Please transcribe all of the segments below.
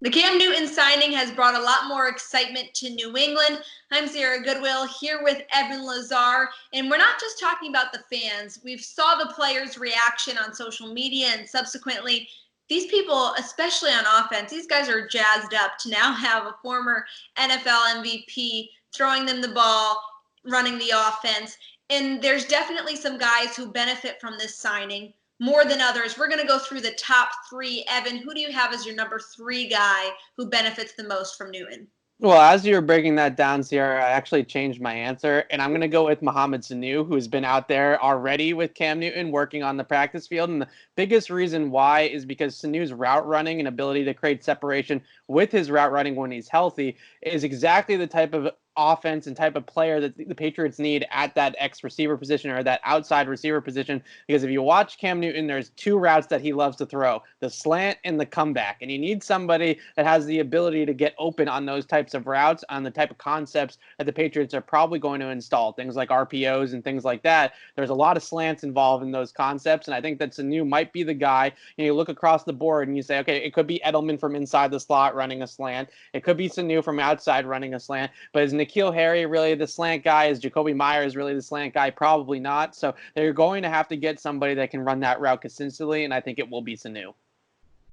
The Cam Newton signing has brought a lot more excitement to New England. I'm Sarah Goodwill here with Evan Lazar, and we're not just talking about the fans. We've saw the players' reaction on social media, and subsequently, these people, especially on offense, these guys are jazzed up to now have a former NFL MVP throwing them the ball, running the offense. And there's definitely some guys who benefit from this signing more than others. We're going to go through the top three. Evan, who do you have as your number three guy who benefits the most from Newton? Well, as you were breaking that down, Sierra, I actually changed my answer, and I'm going to go with Mohamed Sanu, who's been out there already with Cam Newton working on the practice field. And the biggest reason why is because Sanu's route running and ability to create separation with his route running when he's healthy is exactly the type of offense and type of player that the Patriots need at that X receiver position or that outside receiver position. Because if you watch Cam Newton, there's two routes that he loves to throw, the slant and the comeback. And you need somebody that has the ability to get open on those types of routes, on the type of concepts that the Patriots are probably going to install, things like RPOs and things like that. There's a lot of slants involved in those concepts. And I think that Sanu might be the guy. You look across the board and you say, okay, it could be Edelman from inside the slot running a slant. It could be Sanu from outside running a slant. But is Nikhil Harry really the slant guy? Is Jacoby Myers really the slant guy? Probably not. So they're going to have to get somebody that can run that route consistently, and I think it will be Sanu.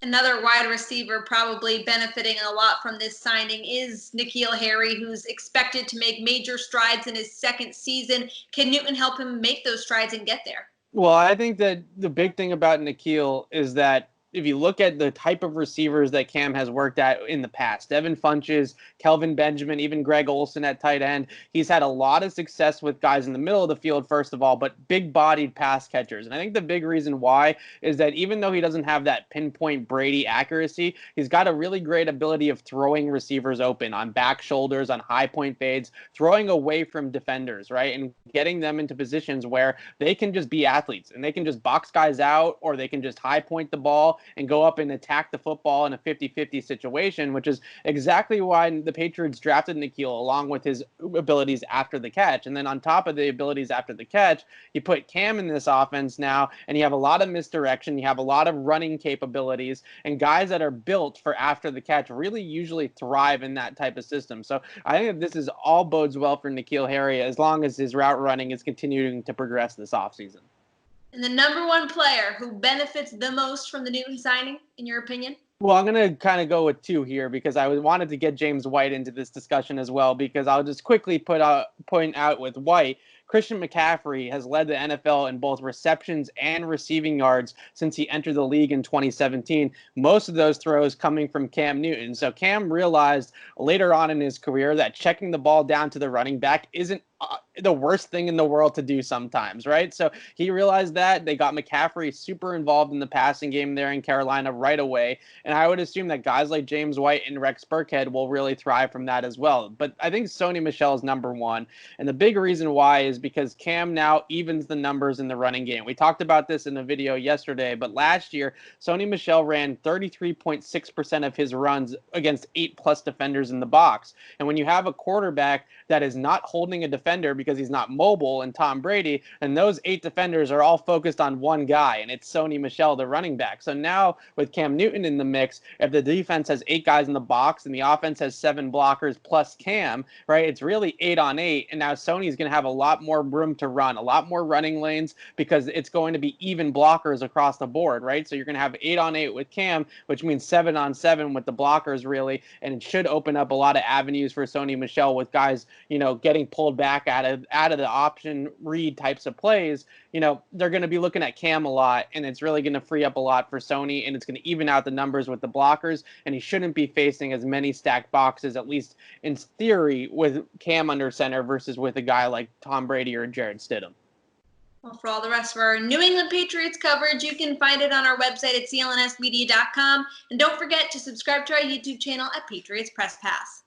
Another wide receiver probably benefiting a lot from this signing is Nikhil Harry, who's expected to make major strides in his second season. Can Newton help him make those strides and get there? Well, I think that the big thing about Nikhil is that if you look at the type of receivers that Cam has worked at in the past, Devin Funches, Kelvin Benjamin, even Greg Olsen at tight end, he's had a lot of success with guys in the middle of the field, first of all, but big-bodied pass catchers. And I think the big reason why is that even though he doesn't have that pinpoint Brady accuracy, he's got a really great ability of throwing receivers open on back shoulders, on high point fades, throwing away from defenders, right? And getting them into positions where they can just be athletes and they can just box guys out, or they can just high point the ball and go up and attack the football in a 50-50 situation, which is exactly why the Patriots drafted Nikhil, along with his abilities after the catch. And then on top of the abilities after the catch, you put Cam in this offense now, and you have a lot of misdirection, you have a lot of running capabilities, and guys that are built for after the catch really usually thrive in that type of system. So I think that this is all bodes well for Nikhil Harry as long as his route running is continuing to progress this offseason. And the number one player who benefits the most from the Newton signing, in your opinion? Well, I'm going to kind of go with two here because I wanted to get James White into this discussion as well, because I'll just quickly point out with White, Christian McCaffrey has led the NFL in both receptions and receiving yards since he entered the league in 2017. Most of those throws coming from Cam Newton. So Cam realized later on in his career that checking the ball down to the running back isn't the worst thing in the world to do sometimes, right? So he realized that. They got McCaffrey super involved in the passing game there in Carolina right away. And I would assume that guys like James White and Rex Burkhead will really thrive from that as well. But I think Sony Michell is number one. And the big reason why is because Cam now evens the numbers in the running game. We talked about this in a video yesterday, but last year, Sony Michell ran 33.6% of his runs against 8+ defenders in the box. And when you have a quarterback that is not holding a defender because he's not mobile, and Tom Brady, and those 8 defenders are all focused on one guy, and it's Sony Michel, the running back. So now with Cam Newton in the mix, if the defense has 8 guys in the box and the offense has 7 blockers plus Cam, right, it's really 8 on 8, and now Sony's going to have a lot more room to run, a lot more running lanes, because it's going to be even blockers across the board, right? So you're going to have 8 on 8 with Cam, which means 7 on 7 with the blockers, really, and it should open up a lot of avenues for Sony Michel with guys, getting pulled back out of the option read types of plays. They're going to be looking at Cam a lot, and it's really going to free up a lot for Sony, and it's going to even out the numbers with the blockers, and he shouldn't be facing as many stacked boxes, at least in theory, with Cam under center versus with a guy like Tom Brady or Jared Stidham. Well, for all the rest of our New England Patriots coverage, you can find it on our website at clnsmedia.com. And don't forget to subscribe to our YouTube channel at Patriots Press Pass.